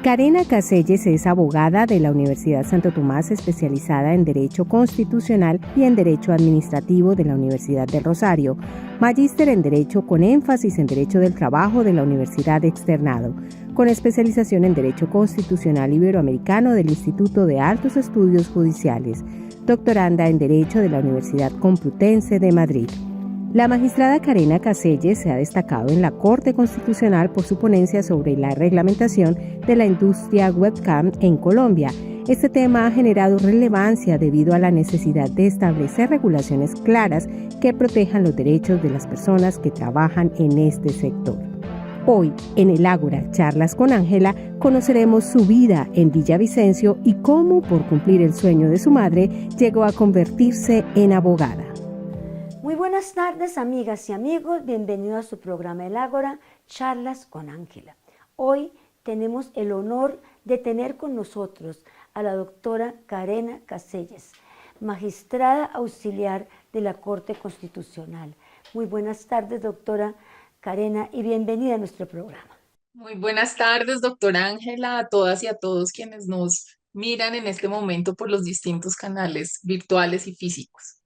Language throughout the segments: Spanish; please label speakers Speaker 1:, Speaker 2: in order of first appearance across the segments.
Speaker 1: Karena Caselles es abogada de la Universidad Santo Tomás, especializada en Derecho Constitucional y en Derecho Administrativo de la Universidad del Rosario, magíster en Derecho con énfasis en Derecho del Trabajo de la Universidad Externado, con especialización en Derecho Constitucional Iberoamericano del Instituto de Altos Estudios Judiciales, doctoranda en Derecho de la Universidad Complutense de Madrid. La magistrada Karena Caselles se ha destacado en la Corte Constitucional por su ponencia sobre la reglamentación de la industria webcam en Colombia. Este tema ha generado relevancia debido a la necesidad de establecer regulaciones claras que protejan los derechos de las personas que trabajan en este sector. Hoy, en el Ágora Charlas con Ángela, conoceremos su vida en Villavicencio y cómo, por cumplir el sueño de su madre, llegó a convertirse en abogada.
Speaker 2: Muy buenas tardes, amigas y amigos. Bienvenidos a su programa El Ágora, Charlas con Ángela. Hoy tenemos el honor de tener con nosotros a la doctora Karena Caselles, magistrada auxiliar de la Corte Constitucional. Muy buenas tardes, doctora Karena, y bienvenida a nuestro programa.
Speaker 3: Muy buenas tardes, doctora Ángela, a todas y a todos quienes nos miran en este momento por los distintos canales virtuales y físicos.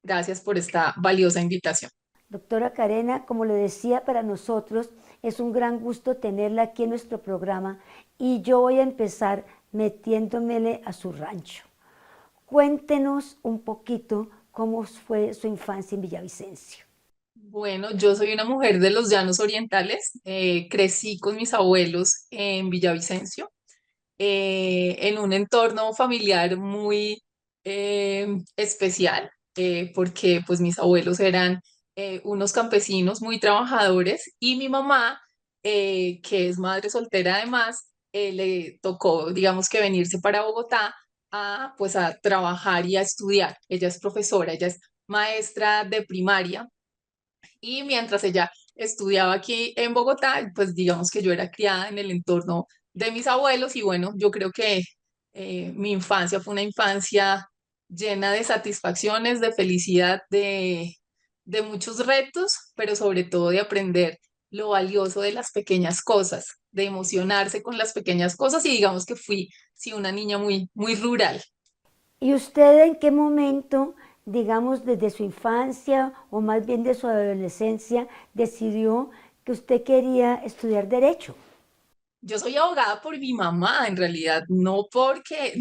Speaker 3: Gracias por esta valiosa invitación.
Speaker 2: Doctora Karena, como le decía, para nosotros es un gran gusto tenerla aquí en nuestro programa y yo voy a empezar metiéndomele a su rancho. Cuéntenos un poquito cómo fue su infancia en Villavicencio.
Speaker 3: Bueno, yo soy una mujer de los Llanos Orientales. Crecí con mis abuelos en Villavicencio, en un entorno familiar muy especial, porque pues mis abuelos eran unos campesinos muy trabajadores y mi mamá, que es madre soltera además, le tocó, digamos que venirse para Bogotá pues a trabajar y a estudiar. Ella es profesora, ella es maestra de primaria y mientras ella estudiaba aquí en Bogotá, pues digamos que yo era criada en el entorno de mis abuelos y bueno, yo creo que mi infancia fue una infancia llena de satisfacciones, de felicidad, de muchos retos, pero sobre todo de aprender lo valioso de las pequeñas cosas, de emocionarse con las pequeñas cosas y digamos que fui, sí, una niña muy, muy rural.
Speaker 2: ¿Y usted en qué momento, digamos desde su infancia o más bien de su adolescencia, decidió que usted quería estudiar Derecho?
Speaker 3: Yo soy abogada por mi mamá, en realidad, no porque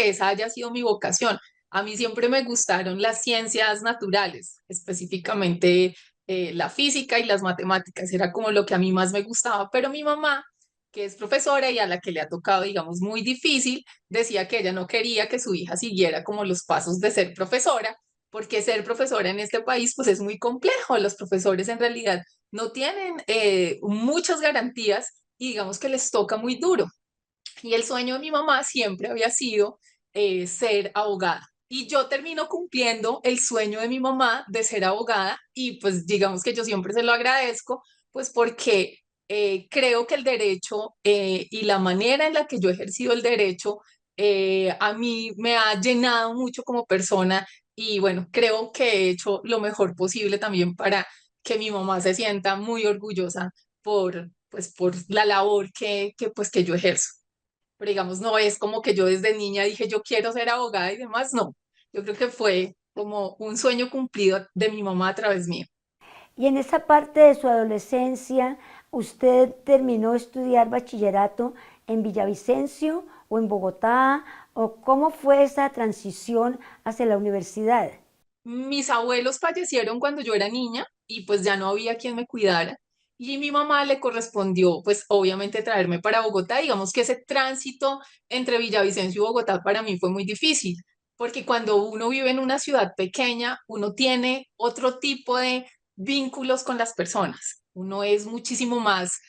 Speaker 3: esa haya sido mi vocación. A mí siempre me gustaron las ciencias naturales, específicamente la física y las matemáticas, era como lo que a mí más me gustaba, pero mi mamá, que es profesora y a la que le ha tocado, digamos, muy difícil, decía que ella no quería que su hija siguiera como los pasos de ser profesora, porque ser profesora en este país, pues es muy complejo. Los profesores en realidad no tienen muchas garantías y digamos que les toca muy duro. Y el sueño de mi mamá siempre había sido ser abogada. Y yo termino cumpliendo el sueño de mi mamá de ser abogada y pues digamos que yo siempre se lo agradezco, pues porque creo que el derecho y la manera en la que yo he ejercido el derecho a mí me ha llenado mucho como persona y bueno, creo que he hecho lo mejor posible también para que mi mamá se sienta muy orgullosa por la labor que yo ejerzo. Pero digamos, no es como que yo desde niña dije yo quiero ser abogada y demás, no. Yo creo que fue como un sueño cumplido de mi mamá a través mío.
Speaker 2: Y en esa parte de su adolescencia, ¿usted terminó de estudiar bachillerato en Villavicencio o en Bogotá? ¿O cómo fue esa transición hacia la universidad?
Speaker 3: Mis abuelos fallecieron cuando yo era niña y pues ya no había quien me cuidara. Y mi mamá le correspondió, pues obviamente traerme para Bogotá. Digamos que ese tránsito entre Villavicencio y Bogotá para mí fue muy difícil, porque cuando uno vive en una ciudad pequeña, uno tiene otro tipo de vínculos con las personas. Uno es muchísimo más,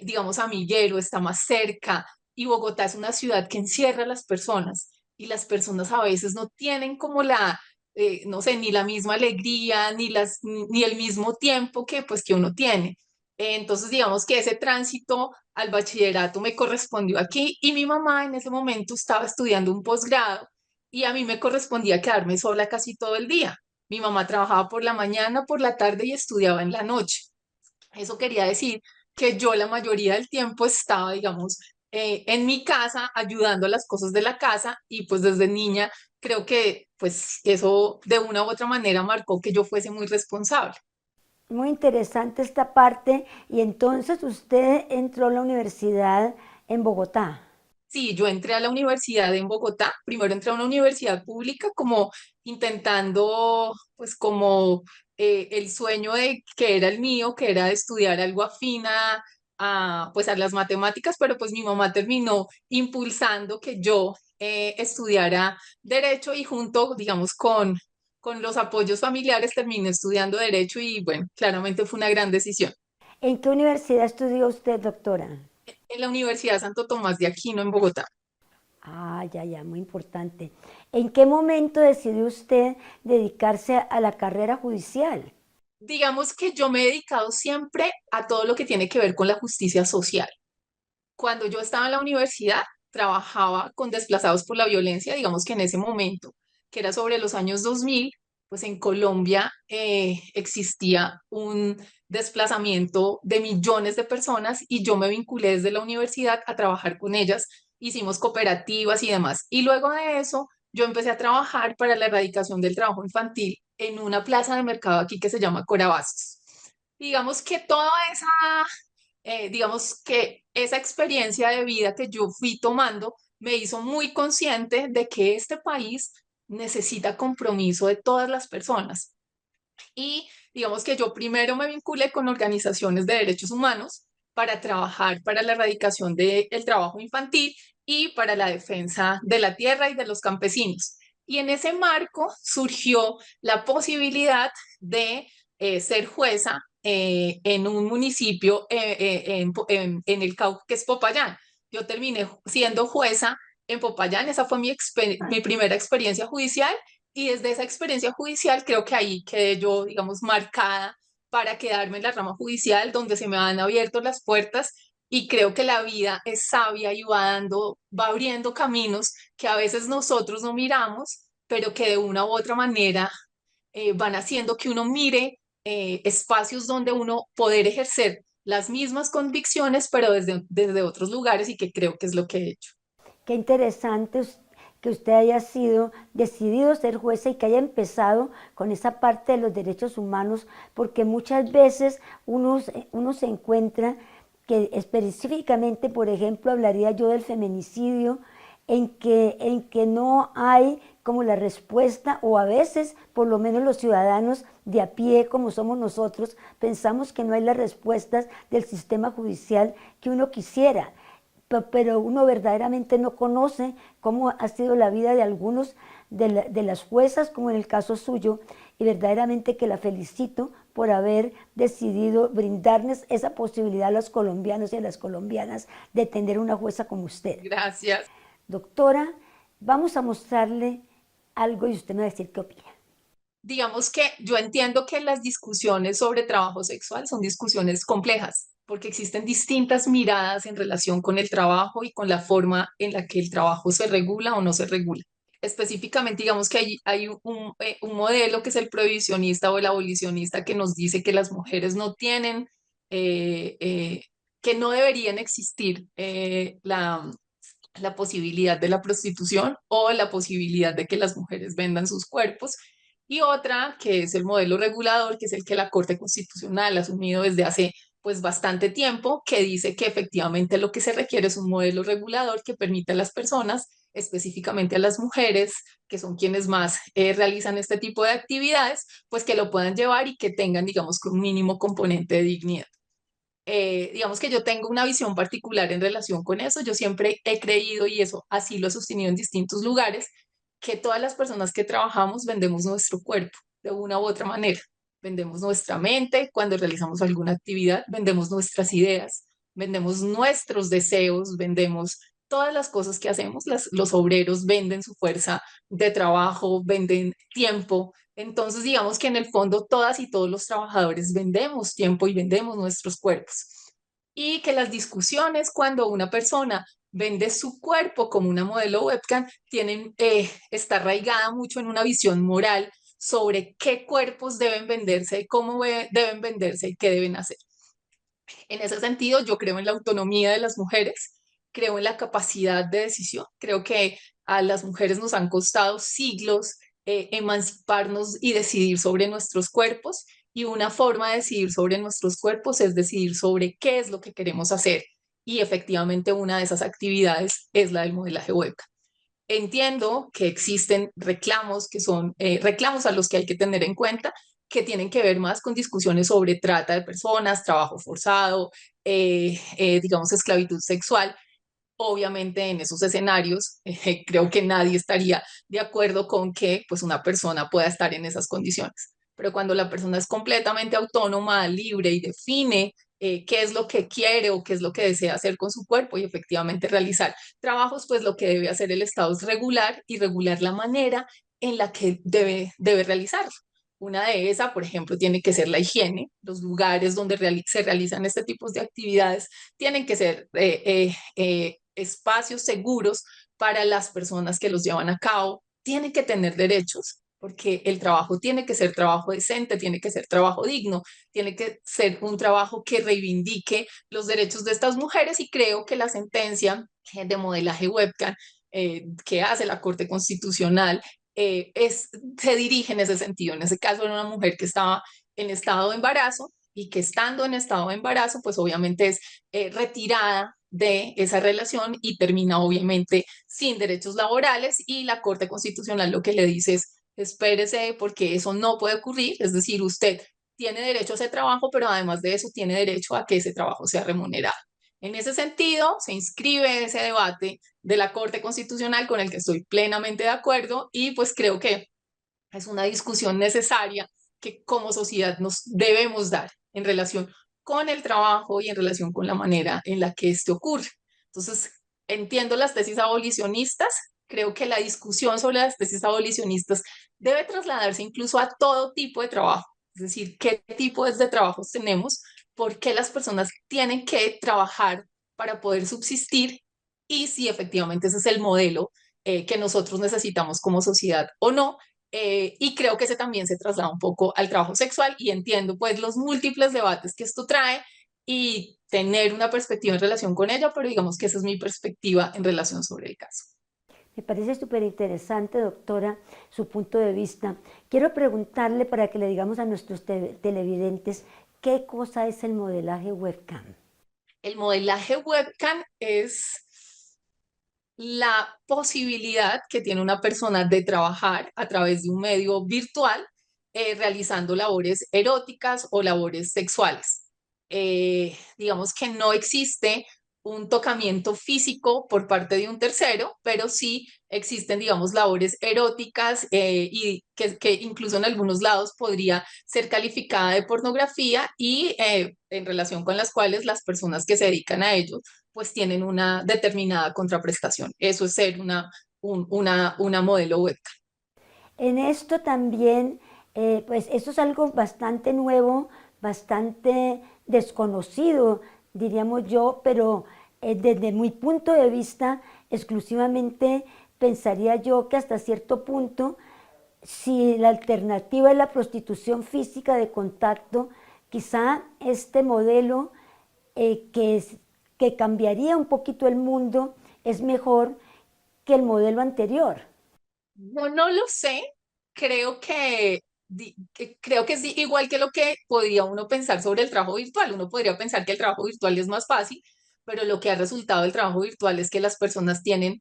Speaker 3: digamos, amiguero, está más cerca. Y Bogotá es una ciudad que encierra a las personas y las personas a veces no tienen como no sé, ni la misma alegría, ni el mismo tiempo que pues que uno tiene. Entonces, digamos que ese tránsito al bachillerato me correspondió aquí y mi mamá en ese momento estaba estudiando un posgrado y a mí me correspondía quedarme sola casi todo el día. Mi mamá trabajaba por la mañana, por la tarde y estudiaba en la noche. Eso quería decir que yo la mayoría del tiempo estaba, digamos, en mi casa, ayudando a las cosas de la casa y pues desde niña creo que pues eso de una u otra manera marcó que yo fuese muy responsable.
Speaker 2: Muy interesante esta parte. Y entonces usted entró a la universidad en Bogotá.
Speaker 3: Sí, yo entré a la universidad en Bogotá. Primero entré a una universidad pública como intentando, pues como el sueño de que era el mío, que era estudiar algo afín pues a las matemáticas, pero pues mi mamá terminó impulsando que yo estudiara derecho y junto, digamos, con los apoyos familiares terminé estudiando derecho y bueno, claramente fue una gran decisión.
Speaker 2: ¿En qué universidad estudió usted, doctora?
Speaker 3: En la Universidad Santo Tomás de Aquino en Bogotá.
Speaker 2: Ah, ya, ya, muy importante. ¿En qué momento decidió usted dedicarse a la carrera judicial?
Speaker 3: Digamos que yo me he dedicado siempre a todo lo que tiene que ver con la justicia social. Cuando yo estaba en la universidad, trabajaba con desplazados por la violencia, digamos que en ese momento, que era sobre los años 2000, pues en Colombia existía un desplazamiento de millones de personas y yo me vinculé desde la universidad a trabajar con ellas, hicimos cooperativas y demás. Y luego de eso, yo empecé a trabajar para la erradicación del trabajo infantil en una plaza de mercado aquí que se llama Corabastos. Digamos que toda esa digamos que esa experiencia de vida que yo fui tomando me hizo muy consciente de que este país necesita compromiso de todas las personas. Y digamos que yo primero me vinculé con organizaciones de derechos humanos para trabajar para la erradicación del trabajo infantil y para la defensa de la tierra y de los campesinos. Y en ese marco surgió la posibilidad de ser jueza en un municipio en el Cauca, que es Popayán. Yo terminé siendo jueza en Popayán, esa fue mi primera experiencia judicial y desde esa experiencia judicial creo que ahí quedé yo, digamos, marcada para quedarme en la rama judicial donde se me han abierto las puertas y creo que la vida es sabia y va dando, va abriendo caminos que a veces nosotros no miramos, pero que de una u otra manera van haciendo que uno mire espacios donde uno poder ejercer las mismas convicciones, pero desde otros lugares y que creo que es lo que he hecho.
Speaker 2: Qué interesante que usted haya sido decidido ser jueza y que haya empezado con esa parte de los derechos humanos, porque muchas veces uno se encuentra que específicamente, por ejemplo, hablaría yo del feminicidio, en que no hay como la respuesta, o a veces, por lo menos los ciudadanos de a pie, como somos nosotros, pensamos que no hay las respuestas del sistema judicial que uno quisiera, pero uno verdaderamente no conoce cómo ha sido la vida de algunos de las juezas, como en el caso suyo, y verdaderamente que la felicito por haber decidido brindarnos esa posibilidad a los colombianos y a las colombianas de tener una jueza como usted.
Speaker 3: Gracias.
Speaker 2: Doctora, vamos a mostrarle algo y usted me va a decir qué opina.
Speaker 3: Digamos que yo entiendo que las discusiones sobre trabajo sexual son discusiones complejas, porque existen distintas miradas en relación con el trabajo y con la forma en la que el trabajo se regula o no se regula. Específicamente, digamos que hay un modelo que es el prohibicionista o el abolicionista que nos dice que las mujeres no tienen, que no deberían existir la posibilidad de la prostitución o la posibilidad de que las mujeres vendan sus cuerpos. Y otra, que es el modelo regulador, que es el que la Corte Constitucional ha asumido desde hace pues bastante tiempo, que dice que efectivamente lo que se requiere es un modelo regulador que permita a las personas, específicamente a las mujeres, que son quienes más realizan este tipo de actividades, pues que lo puedan llevar y que tengan, digamos, un mínimo componente de dignidad. Digamos que yo tengo una visión particular en relación con eso. Yo siempre he creído, y eso así lo he sostenido en distintos lugares, que todas las personas que trabajamos vendemos nuestro cuerpo de una u otra manera. Vendemos nuestra mente cuando realizamos alguna actividad, vendemos nuestras ideas, vendemos nuestros deseos, vendemos todas las cosas que hacemos. Los obreros venden su fuerza de trabajo, venden tiempo. Entonces, digamos que en el fondo todas y todos los trabajadores vendemos tiempo y vendemos nuestros cuerpos. Y que las discusiones cuando una persona vende su cuerpo como una modelo webcam está arraigada mucho en una visión moral sobre qué cuerpos deben venderse, cómo deben venderse y qué deben hacer. En ese sentido, yo creo en la autonomía de las mujeres creo en la capacidad de decisión. Creo que a las mujeres nos han costado siglos emanciparnos y decidir sobre nuestros cuerpos. Y una forma de decidir sobre nuestros cuerpos es decidir sobre qué es lo que queremos hacer. Y efectivamente una de esas actividades es la del modelaje webcam. Entiendo que existen reclamos que son reclamos a los que hay que tener en cuenta, que tienen que ver más con discusiones sobre trata de personas, trabajo forzado, digamos, esclavitud sexual. Obviamente en esos escenarios creo que nadie estaría de acuerdo con que pues una persona pueda estar en esas condiciones. Pero cuando la persona es completamente autónoma, libre y define qué es lo que quiere o qué es lo que desea hacer con su cuerpo y efectivamente realizar trabajos, pues lo que debe hacer el Estado es regular y regular la manera en la que debe realizarlo. Una de esas, por ejemplo, tiene que ser la higiene. Los lugares donde se realizan este tipo de actividades tienen que ser espacios seguros para las personas que los llevan a cabo. Tienen que tener derechos, porque el trabajo tiene que ser trabajo decente, tiene que ser trabajo digno, tiene que ser un trabajo que reivindique los derechos de estas mujeres, y creo que la sentencia de modelaje webcam que hace la Corte Constitucional se dirige en ese sentido. En ese caso era una mujer que estaba en estado de embarazo y que estando en estado de embarazo, pues obviamente es retirada de esa relación y termina obviamente sin derechos laborales, y la Corte Constitucional lo que le dice es espérese porque eso no puede ocurrir, es decir, usted tiene derecho a ese trabajo, pero además de eso tiene derecho a que ese trabajo sea remunerado. En ese sentido, se inscribe ese debate de la Corte Constitucional con el que estoy plenamente de acuerdo, y pues creo que es una discusión necesaria que como sociedad nos debemos dar en relación con el trabajo y en relación con la manera en la que esto ocurre. Entonces, entiendo las tesis abolicionistas, creo que la discusión sobre las tesis abolicionistas debe trasladarse incluso a todo tipo de trabajo, es decir, qué tipos de trabajos tenemos, por qué las personas tienen que trabajar para poder subsistir, y si efectivamente ese es el modelo que nosotros necesitamos como sociedad o no. Y creo que ese también se traslada un poco al trabajo sexual, y entiendo pues los múltiples debates que esto trae y tener una perspectiva en relación con ella, pero digamos que esa es mi perspectiva en relación sobre el caso.
Speaker 2: Me parece súper interesante, doctora, su punto de vista. Quiero preguntarle para que le digamos a nuestros televidentes qué cosa es el modelaje webcam.
Speaker 3: El modelaje webcam es la posibilidad que tiene una persona de trabajar a través de un medio virtual realizando labores eróticas o labores sexuales. Digamos que no existe un tocamiento físico por parte de un tercero, pero sí existen, digamos, labores eróticas y que incluso en algunos lados podría ser calificada de pornografía, y en relación con las cuales las personas que se dedican a ello pues tienen una determinada contraprestación. Eso es ser una modelo webcam.
Speaker 2: En esto también, pues eso es algo bastante nuevo, bastante desconocido, diríamos yo, pero desde mi punto de vista, exclusivamente pensaría yo que hasta cierto punto, si la alternativa es la prostitución física de contacto, quizá este modelo que cambiaría un poquito el mundo es mejor que el modelo anterior.
Speaker 3: Yo no lo sé, creo creo que es igual que lo que podría uno pensar sobre el trabajo virtual. Uno podría pensar que el trabajo virtual es más fácil, pero lo que ha resultado del trabajo virtual es que las personas tienen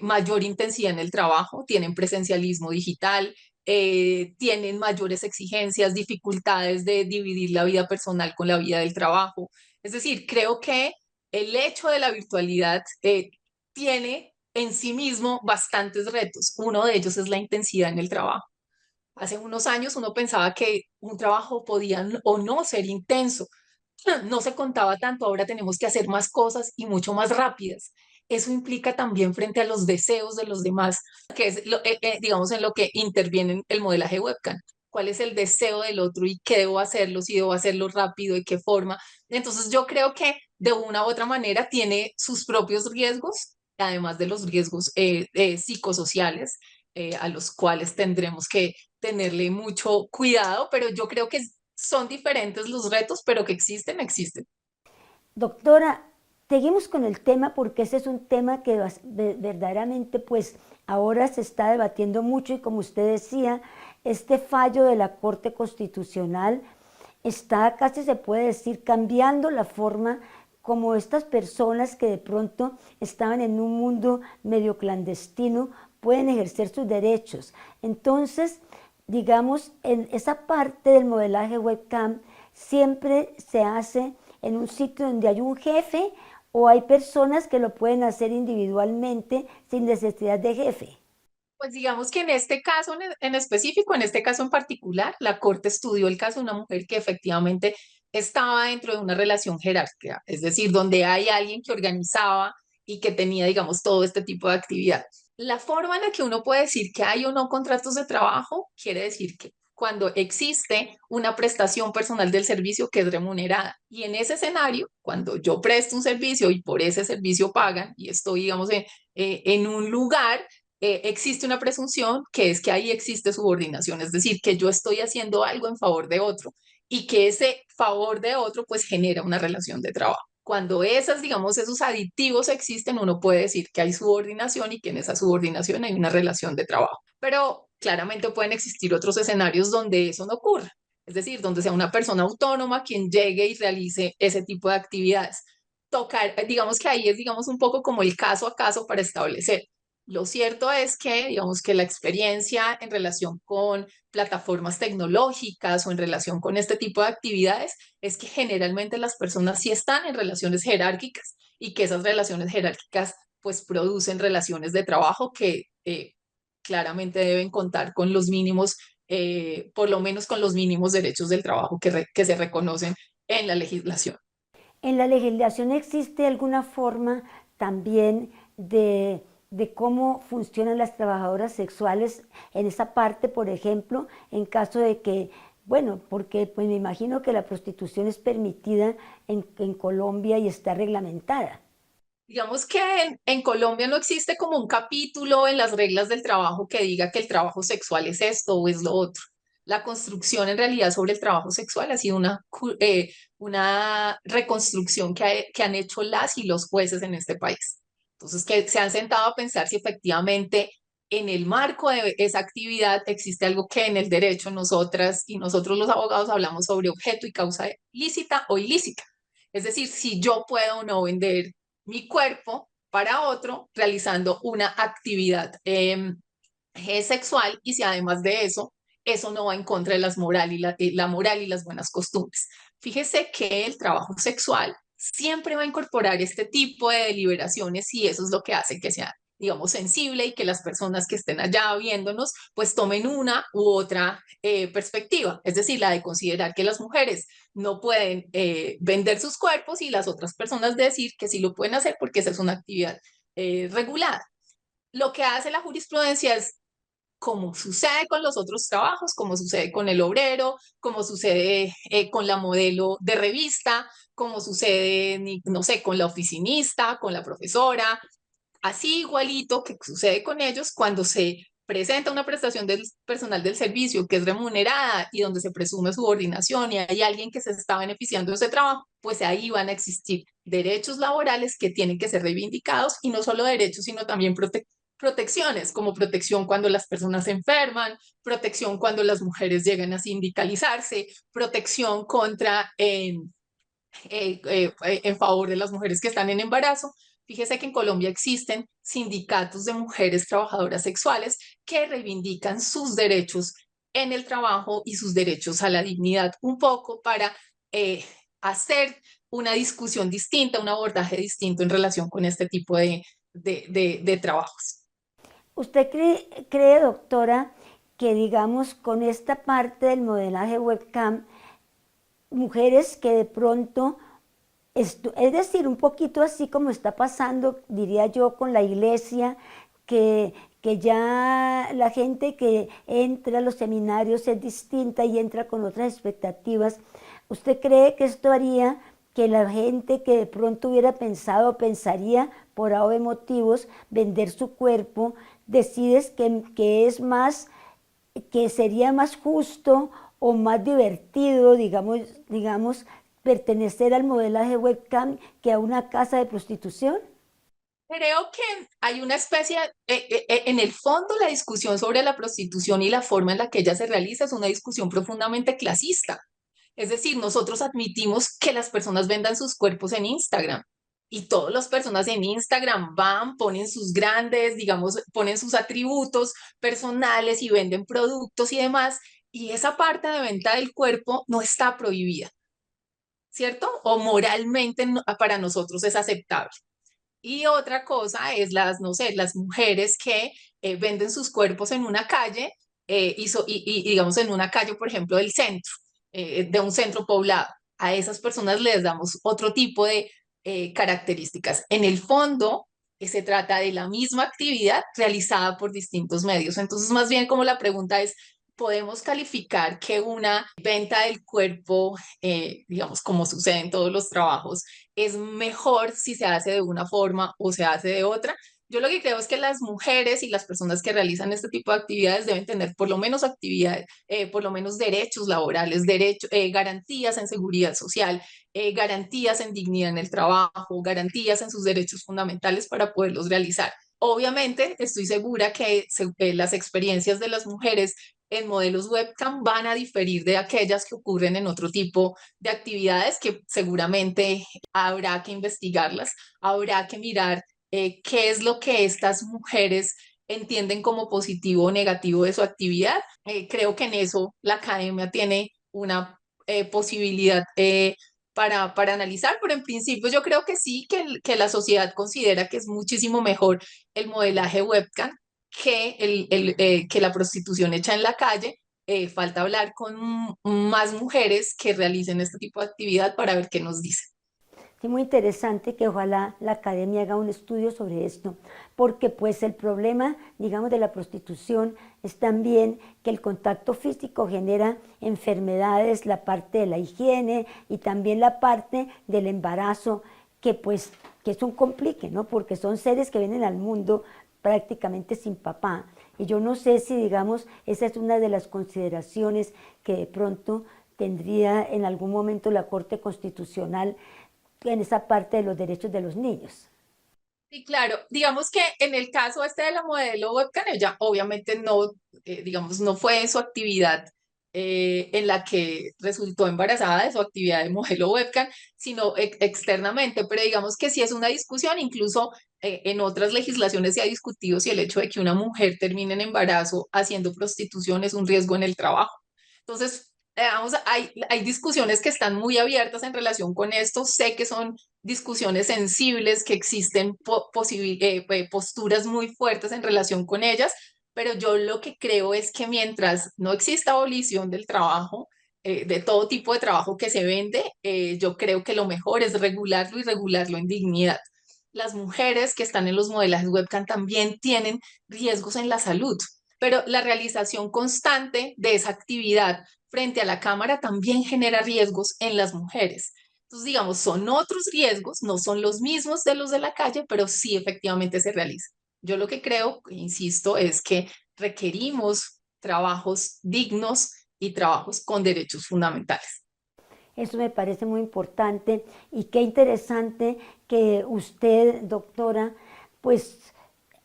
Speaker 3: mayor intensidad en el trabajo, tienen presencialismo digital, tienen mayores exigencias, dificultades de dividir la vida personal con la vida del trabajo. Es decir, creo que el hecho de la virtualidad tiene en sí mismo bastantes retos. Uno de ellos es la intensidad en el trabajo. Hace unos años uno pensaba que un trabajo podía o no ser intenso. No se contaba tanto, ahora tenemos que hacer más cosas y mucho más rápidas. Eso implica también frente a los deseos de los demás, que es, digamos, en lo que interviene el modelaje webcam. ¿Cuál es el deseo del otro y qué debo hacerlo? Si debo hacerlo rápido, de qué forma. Entonces yo creo que de una u otra manera tiene sus propios riesgos, además de los riesgos psicosociales, a los cuales tendremos que tenerle mucho cuidado, pero yo creo que son diferentes los retos, pero que existen, existen.
Speaker 2: Doctora, Seguimos con el tema porque ese es un tema que verdaderamente pues ahora se está debatiendo mucho y como usted decía, este fallo de la Corte Constitucional está casi se puede decir cambiando la forma como estas personas que de pronto estaban en un mundo medio clandestino pueden ejercer sus derechos. Entonces, digamos, en esa parte del modelaje webcam siempre se hace en un sitio donde hay un jefe o hay personas que lo pueden hacer individualmente sin necesidad de jefe.
Speaker 3: Pues digamos que en este caso en específico, en este caso en particular, la Corte estudió el caso de una mujer que efectivamente estaba dentro de una relación jerárquica, es decir, donde hay alguien que organizaba y que tenía, digamos, todo este tipo de actividades. La forma en la que uno puede decir que hay o no contratos de trabajo quiere decir que cuando existe una prestación personal del servicio que es remunerada. Y en ese escenario, cuando yo presto un servicio y por ese servicio pagan y estoy, digamos, en un lugar, existe una presunción que es que ahí existe subordinación, es decir, que yo estoy haciendo algo en favor de otro y que ese favor de otro pues genera una relación de trabajo. Cuando esas, digamos, esos aditivos existen, uno puede decir que hay subordinación y que en esa subordinación hay una relación de trabajo. Pero claramente pueden existir otros escenarios donde eso no ocurra, es decir, donde sea una persona autónoma quien llegue y realice ese tipo de actividades. Tocar, digamos que ahí es, digamos, un poco como el caso a caso para establecer. Lo cierto es que, digamos, que la experiencia en relación con plataformas tecnológicas o en relación con este tipo de actividades es que generalmente las personas sí están en relaciones jerárquicas y que esas relaciones jerárquicas pues producen relaciones de trabajo que claramente deben contar con los mínimos, por lo menos con los mínimos derechos del trabajo que se reconocen en la legislación.
Speaker 2: ¿En la legislación existe alguna forma también de cómo funcionan las trabajadoras sexuales en esa parte, por ejemplo, en caso de que, bueno, porque pues me imagino que la prostitución es permitida en Colombia y está reglamentada?
Speaker 3: Digamos que en Colombia no existe como un capítulo en las reglas del trabajo que diga que el trabajo sexual es esto o es lo otro. La construcción en realidad sobre el trabajo sexual ha sido una reconstrucción que han hecho las y los jueces en este país. Entonces, que se han sentado a pensar si efectivamente en el marco de esa actividad existe algo que en el derecho nosotras y nosotros los abogados hablamos sobre objeto y causa lícita o ilícita. Es decir, si yo puedo o no vender mi cuerpo para otro realizando una actividad sexual y si además de eso, eso no va en contra de la moral y las buenas costumbres. Fíjese que el trabajo sexual siempre va a incorporar este tipo de deliberaciones y eso es lo que hace que sea, digamos, sensible y que las personas que estén allá viéndonos pues tomen una u otra perspectiva, es decir, la de considerar que las mujeres no pueden vender sus cuerpos y las otras personas decir que sí lo pueden hacer porque esa es una actividad regulada. Lo que hace la jurisprudencia es como sucede con los otros trabajos, como sucede con el obrero, como sucede con la modelo de revista, como sucede, no sé, con la oficinista, con la profesora, así igualito que sucede con ellos cuando se presenta una prestación del personal del servicio que es remunerada y donde se presume subordinación y hay alguien que se está beneficiando de ese trabajo, pues ahí van a existir derechos laborales que tienen que ser reivindicados y no solo derechos, sino también protecciones, como protección cuando las personas se enferman, protección cuando las mujeres llegan a sindicalizarse, protección contra en favor de las mujeres que están en embarazo. Fíjese que en Colombia existen sindicatos de mujeres trabajadoras sexuales que reivindican sus derechos en el trabajo y sus derechos a la dignidad, un poco para hacer una discusión distinta, un abordaje distinto en relación con este tipo de trabajos.
Speaker 2: ¿Usted cree, doctora, que digamos con esta parte del modelaje webcam, mujeres que de pronto, es decir, un poquito así como está pasando, diría yo, con la iglesia, que ya la gente que entra a los seminarios es distinta y entra con otras expectativas? ¿Usted cree que esto haría que la gente que de pronto hubiera pensado, pensaría por A o B motivos, vender su cuerpo, decides que es más, que sería más justo o más divertido, digamos, pertenecer al modelaje webcam que a una casa de prostitución?
Speaker 3: Creo que hay una especie, en el fondo la discusión sobre la prostitución y la forma en la que ella se realiza es una discusión profundamente clasista. Es decir, nosotros admitimos que las personas vendan sus cuerpos en Instagram y todas las personas en Instagram van, ponen sus grandes, digamos, ponen sus atributos personales y venden productos y demás, y esa parte de venta del cuerpo no está prohibida, ¿cierto? O moralmente para nosotros es aceptable. Y otra cosa es las, no sé, las mujeres que venden sus cuerpos en una calle y digamos en una calle, por ejemplo, del centro, de un centro poblado. A esas personas les damos otro tipo de características. En el fondo, se trata de la misma actividad realizada por distintos medios. Entonces, más bien como la pregunta es, ¿podemos calificar que una venta del cuerpo, digamos, como sucede en todos los trabajos, es mejor si se hace de una forma o se hace de otra? Yo lo que creo es que las mujeres y las personas que realizan este tipo de actividades deben tener por lo menos actividades, por lo menos derechos laborales, garantías en seguridad social, garantías en dignidad en el trabajo, garantías en sus derechos fundamentales para poderlos realizar. Obviamente, estoy segura que las experiencias de las mujeres en modelos webcam van a diferir de aquellas que ocurren en otro tipo de actividades que seguramente habrá que investigarlas, habrá que mirar qué es lo que estas mujeres entienden como positivo o negativo de su actividad. Creo que en eso la academia tiene una posibilidad para analizar, pero en principio yo creo que sí, que la sociedad considera que es muchísimo mejor el modelaje webcam que la prostitución hecha en la calle. Falta hablar con más mujeres que realicen este tipo de actividad para ver qué nos dicen.
Speaker 2: Sí, muy interesante que ojalá la academia haga un estudio sobre esto, porque pues el problema, digamos, de la prostitución es también que el contacto físico genera enfermedades, la parte de la higiene y también la parte del embarazo, que pues que es un complique, ¿no? Porque son seres que vienen al mundo prácticamente sin papá. Y yo no sé si, digamos, esa es una de las consideraciones que de pronto tendría en algún momento la Corte Constitucional en esa parte de los derechos de los niños.
Speaker 3: Sí, claro. Digamos que en el caso este de la modelo webcam, ella obviamente no, digamos, no fue en su actividad en la que resultó embarazada de su actividad de modelo webcam, sino externamente. Pero digamos que sí es una discusión, incluso en otras legislaciones se ha discutido si el hecho de que una mujer termine en embarazo haciendo prostitución es un riesgo en el trabajo. Entonces, hay discusiones que están muy abiertas en relación con esto. Sé que son discusiones sensibles, que existen posturas muy fuertes en relación con ellas, pero yo lo que creo es que mientras no exista abolición del trabajo, de todo tipo de trabajo que se vende, yo creo que lo mejor es regularlo y regularlo en dignidad. Las mujeres que están en los modelajes webcam también tienen riesgos en la salud, pero la realización constante de esa actividad frente a la cámara también genera riesgos en las mujeres. Entonces, digamos, son otros riesgos, no son los mismos de los de la calle, pero sí efectivamente se realizan. Yo lo que creo, insisto, es que requerimos trabajos dignos y trabajos con derechos fundamentales.
Speaker 2: Eso me parece muy importante y qué interesante que usted, doctora, pues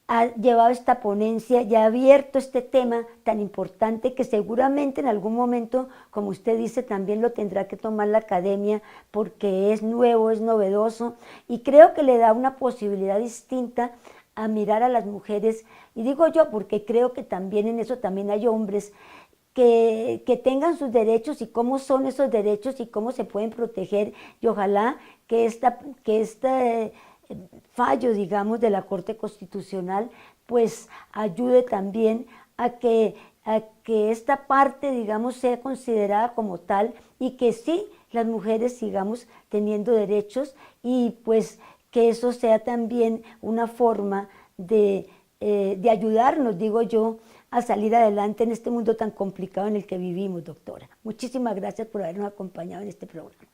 Speaker 2: ha llevado esta ponencia y ha abierto este tema tan importante que seguramente en algún momento, como usted dice, también lo tendrá que tomar la academia porque es nuevo, es novedoso y creo que le da una posibilidad distinta a mirar a las mujeres. Y digo yo porque creo que también en eso también hay hombres que tengan sus derechos y cómo son esos derechos y cómo se pueden proteger y ojalá que este fallo, digamos, de la Corte Constitucional pues ayude también a que esta parte, digamos, sea considerada como tal y que sí las mujeres sigamos teniendo derechos y pues que eso sea también una forma de ayudarnos, digo yo, a salir adelante en este mundo tan complicado en el que vivimos, doctora. Muchísimas gracias por habernos acompañado en este programa.